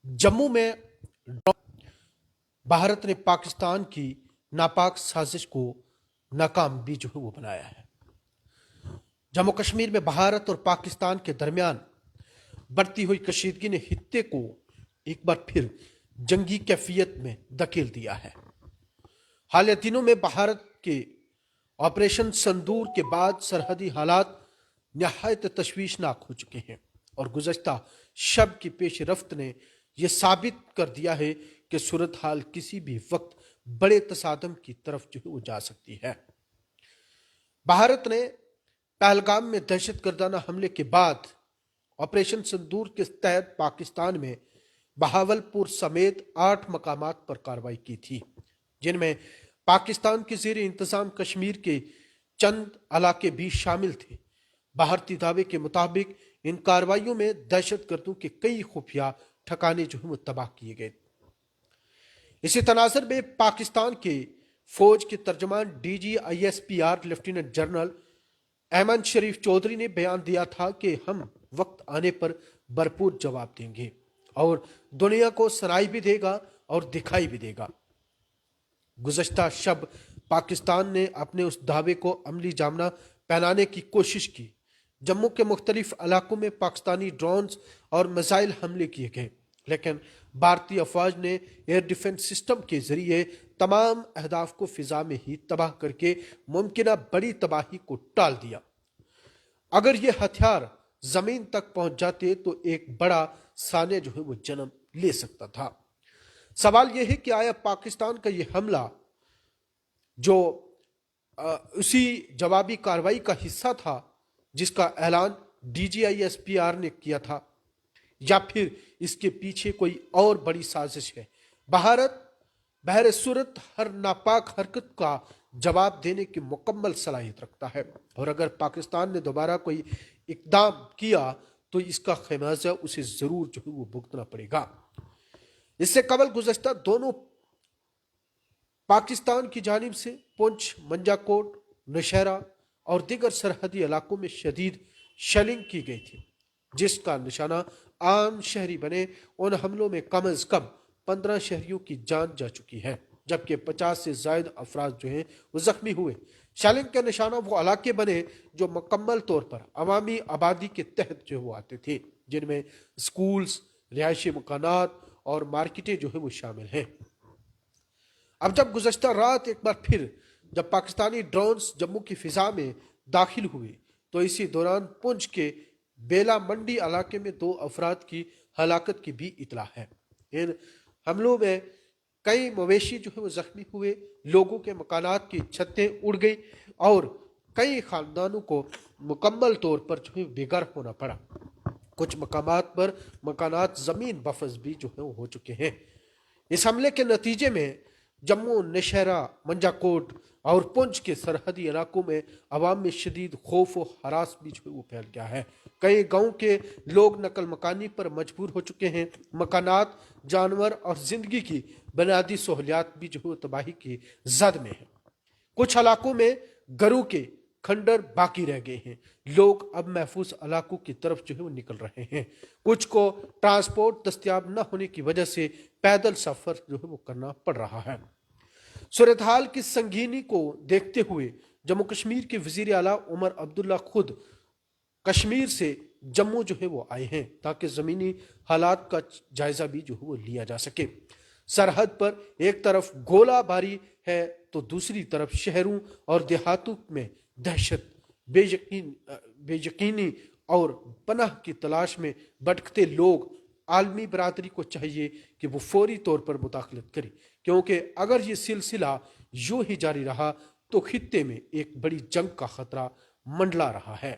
जम्मू में भारत ने पाकिस्तान की नापाक साजिश को नाकाम भी जो है वो बनाया है। जम्मू कश्मीर में भारत और पाकिस्तान के दरमियान बढ़ती हुई कशीदगी ने खित्ते को एक बार फिर जंगी कैफियत में धकेल दिया है। हालिया दिनों में भारत के ऑपरेशन संदूर के बाद सरहदी हालात नहायत तशवीशनाक हो चुके हैं और गुज़श्ता शब की पेश रफ्त ने यह साबित कर दिया है कि सूरत हाल किसी भी वक्त बड़े तसादम की तरफ जो है वो जा सकती है। भारत ने पहलगाम में दहशत गर्दाना हमले के बाद ऑपरेशन संदूर के तहत पाकिस्तान में बहावलपुर समेत 8 मकामात पर कार्रवाई की थी, जिनमें पाकिस्तान के ज़ेर इंतजाम कश्मीर के चंद इलाके भी शामिल थे। भारतीय दावे के मुताबिक इन कार्रवाइयों में दहशत गर्दों के कई खुफिया ठिकाने जो है वो तबाह किए गए। इसी तनाजर में पाकिस्तान के फौज के तर्जमान DGISPR लेफ्टिनेंट जनरल अहमद शरीफ चौधरी ने बयान दिया था कि हम वक्त आने पर भरपूर जवाब देंगे और दुनिया को सुनाई भी देगा और दिखाई भी देगा। गुज़श्ता शब पाकिस्तान ने अपने उस दावे को अमली जामना पहनाने की कोशिश की। जम्मू के मुख्तलिफ इलाकों में पाकिस्तानी ड्रोन्स और मिसाइल हमले किए गए, लेकिन भारतीय अफवाज ने एयर डिफेंस सिस्टम के जरिए तमाम अहदाफ को फिजा में ही तबाह करके मुमकिन बड़ी तबाही को टाल दिया। अगर ये हथियार जमीन तक पहुंच जाते तो एक बड़ा साने जो है वो जन्म ले सकता था। सवाल यह है कि आया पाकिस्तान का ये हमला जो उसी जवाबी कार्रवाई का हिस्सा था जिसका ऐलान DGISPR ने किया था, या फिर इसके पीछे कोई और बड़ी साजिश है। भारत बहर सूरत हर नापाक हरकत का जवाब देने की मुकम्मल सलाहियत रखता है और अगर पाकिस्तान ने दोबारा कोई इकदाम किया तो इसका खमियाजा उसे जरूर जो है वो भुगतना पड़ेगा। इससे कबल गुज़श्ता दोनों पाकिस्तान की जानिब से पुंछ, मंजाकोट, नौशहरा और दीगर सरहदी इलाकों में शदीद शेलिंग की गई थी, जिसका निशाना आम शहरी बने। उन हमलों में कम अज कम 15 शहरियों की जान जा चुकी है, जबकि 50 से ज्यादा अफराद जो हैं वो जख्मी हुए। शेलिंग का निशाना वो इलाके बने जो मुकम्मल तौर पर अवामी आबादी के तहत जो वो आते थे, जिनमें स्कूल्स, रिहायशी मकानात और मार्केटें जो है वो शामिल हैं। अब जब गुज़श्ता रात एक बार फिर जब पाकिस्तानी ड्रोन्स जम्मू की फिजा में दाखिल हुए तो इसी दौरान पुंछ के बेला मंडी इलाके में 2 अफराद की हलाकत की भी इतला है। इन हमलों में कई मवेशी जो है वो जख्मी हुए, लोगों के मकानात की छतें उड़ गई और कई खानदानों को मुकम्मल तौर पर जो है बेघर होना पड़ा। कुछ मकामात पर मकानात जमीन बफस भी जो है वो हो चुके हैं। इस हमले के नतीजे में जम्मू, नौशहरा, मंजाकोट और पुंछ के सरहदी इलाकों में अवाम में शदीद खौफ और हरास भी जो है वो फैल गया है। कई गांव के लोग नकल मकानी पर मजबूर हो चुके हैं। मकानात, जानवर और जिंदगी की बुनियादी सहूलियात भी जो है वो तबाही की जद में है। कुछ इलाकों में घरों के खंडर बाकी रह गए हैं। लोग अब महफूज इलाकों की तरफ जो है वो निकल रहे हैं। कुछ को ट्रांसपोर्ट दस्तयाब न होने की वजह से पैदल सफर जो है वो करना पड़ रहा है। सूरत हाल की संगीनी को देखते हुए जम्मू कश्मीर के वजीर आला उमर अब्दुल्ला खुद कश्मीर से जम्मू जो है वो आए हैं ताकि जमीनी हालात का जायजा भी जो है वो लिया जा सके। सरहद पर एक तरफ गोलाबारी है तो दूसरी तरफ शहरों और देहातों में दहशत, बेयकीनी और पनाह की तलाश में भटकते लोग। आलमी बरादरी को चाहिए कि वो फौरी तौर पर मुदाखलत करे, क्योंकि अगर ये सिलसिला यूं ही जारी रहा तो खित्ते में एक बड़ी जंग का खतरा मंडला रहा है।